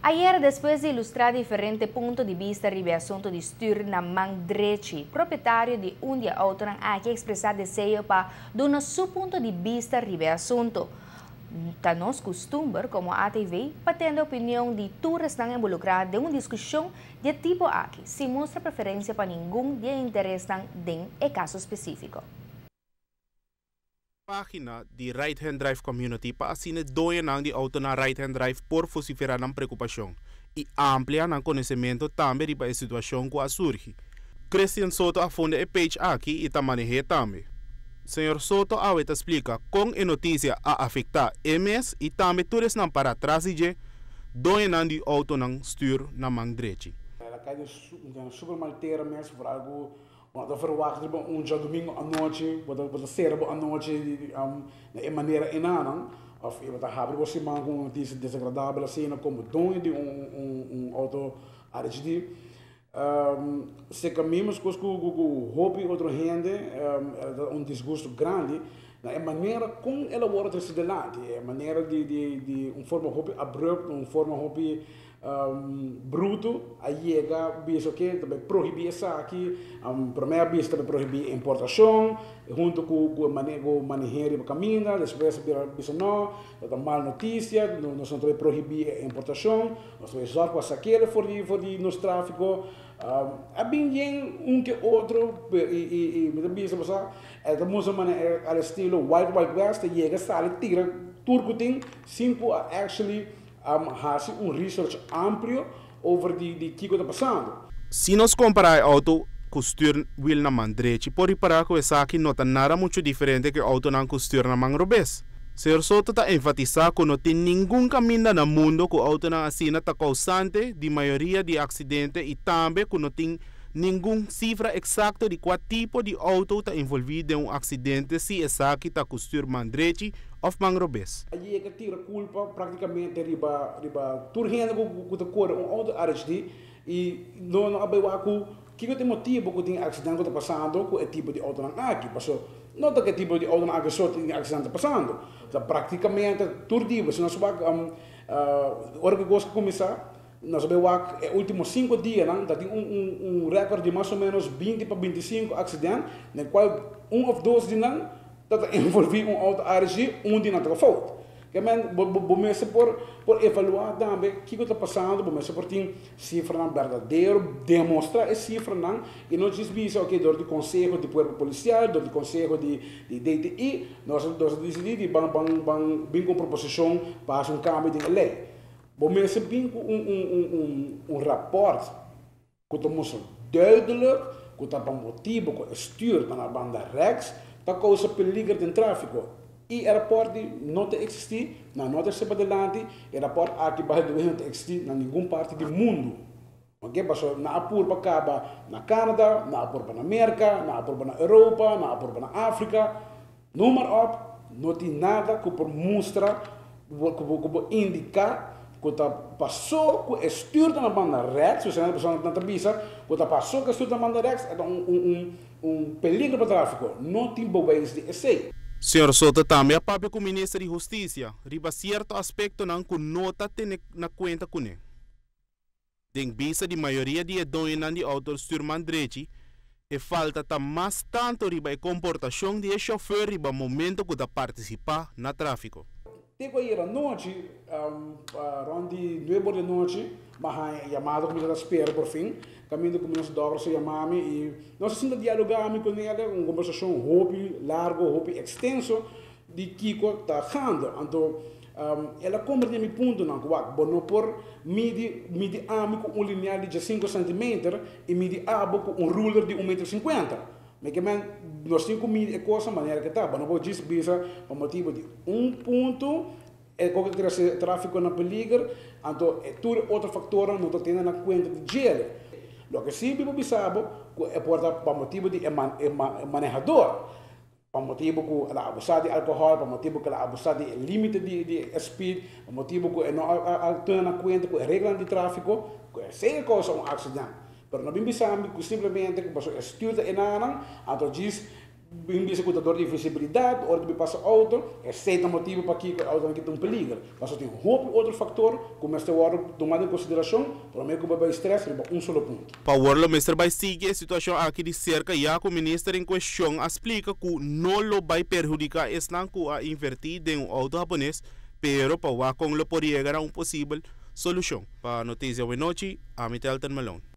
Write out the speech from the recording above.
Ayer, después de ilustrar diferentes puntos de vista sobre el asunto de Stuur Namandrechi, propietario de un día autónomo, aquí expresar deseo para dar su punto de vista sobre el asunto. Tanos costumbre como ATV, para tener opinión de todos están involucrados en una discusión de tipo aquí, sin mostrar preferencia para ningún de interés en el caso específico. Página de Right Hand Drive Community para así doar de auto na Right Hand Drive por vociferar na preocupação e ampliar na conhecimento também para a situação que surge. Christian Soto afonda a page aqui e maneja também. Senhor Soto te explica como a notícia a afetar MS e também todos não para trás de doar de auto na Stuur Namandrechi. Ela cai de supermalteira mesmo por algo. Dat verwachten we een domingo à noite, wat serbo à noite de maneira enana, of wat hebben we zien maar com desagradável cena como dono de auto RHD. Se caminhamos com o hobby outro gente, desgosto grande. Na maneira como ela wordt transformada, a maneira de forma hobby abrupt, forma hobby bruto, a chega bicho que também proibir essa aqui, primeiro bicho também proibir importação, junto com o manejo do caminho, depois bicho não, da mal notícia, nós também proibir importação, nós também só para saquear for de nos tráfico, há bem que outro e bicho passar, é da música maneira ao estilo Wild Wild West, chega sai tira turco tem cinco actually hace research amplo over die que está passando. Se nós comparar auto com Stuur Namandrechi, por reparar que essa aqui não está nada muito diferente que o auto não com Stuur Namandrechi. Senhor Soto está enfatizar que não tem nenhum caminho no mundo que o auto não assina está causante de maioria de acidentes e também que não tem nenhuma cifra exata de qual tipo de auto está envolvido em acidente se essa aqui está com Stuur Namandrechi ou Mangrobes. Aí é que tira culpa praticamente riba turgendo com o cor auto RHD e não abewaku que tem motivo que tem acidente que está passando com o tipo de auto aqui, passou não tem que tipo de auto aqui só tem acidente passando, então praticamente turdivo se nós vamos hora que gosta começar nós sabemos que nos últimos 5 dias tem recorde de mais ou menos 20 para 25 acidentes, no qual ou dois de não está envolvido auto RHD, de não está falta. Que vamos por evaluar também o que está passando, vamos por ter cifra verdadeiro, demonstrar essa cifra e não dizer ok, do conselho de corpo policial, do conselho de DTI, nós decidimos bem com proposição para um cambio de lei. Vamos bem com rapport que está duidelijk, que está para motivo que stuur na banda rechts, para causa perigo de tráfico. E o aeroporto não existe, não se para adelante, o aeroporto aqui não existe em nenhuma parte do mundo. Ok, passou na apur para cá, na Canadá, na apur para na América, na apur para na Europa, na apur para na África, número op, não tem nada que por mostrar, que indicar que passou com o stuur na banda rechts, se você não pessoa na tabisa, que passou com o stuur na banda rechts, é perigo para o tráfico, não tem bewijs de essay. Senhor Soto também é papo com o Ministro de Justiça, riba certo aspecto não que nota tem na conta com ele. Den vista de maioria de donos de auto Stuur Namandrechi, e falta mais tanto riba a comportação de chauffeur riba momento que da participar na tráfico. Tengo ir à noite, around 9 da noite, mas chamado como espera por fim, caminho com meus dogos se chamam e nós assim dialogar com ela, uma conversação hobby largo, hobby extenso de Kiko está dando. Então, ela compra de meu ponto não, que bono por midi amigo com linear de 5 cm e midi abo com ruler de 1,50 m. Mas que nós temos que coisa maneira que está, não vou dizer por motivo de ponto é qualquer tráfico na perigo, então é tudo outro fator não está tendo na conta de gelo. Lo que sim eu sabe é por motivo de manejador, por motivo que ela abusa de álcool, por motivo que ela abusa de limite de speed, por motivo que não tem na conta com a regra de tráfico, que é sem causa acidente. Pero não pensamos que simplesmente que passou estuda enana, então diz Imbis com a dor de visibilidade, hora de passar auto, é certo motivo para que o auto não peligro. Mas tem outro fator, começa a tomar em consideração, para mim que vai estresse, é só ponto. Para o ministro vai seguir a situação aqui de cerca, e o ministro em questão explica que não lo vai perjudicar esta a invertir em auto japonês, pero para o com lo poderia chegar a possível solução. Para a notícia de noite, a Telton Malone.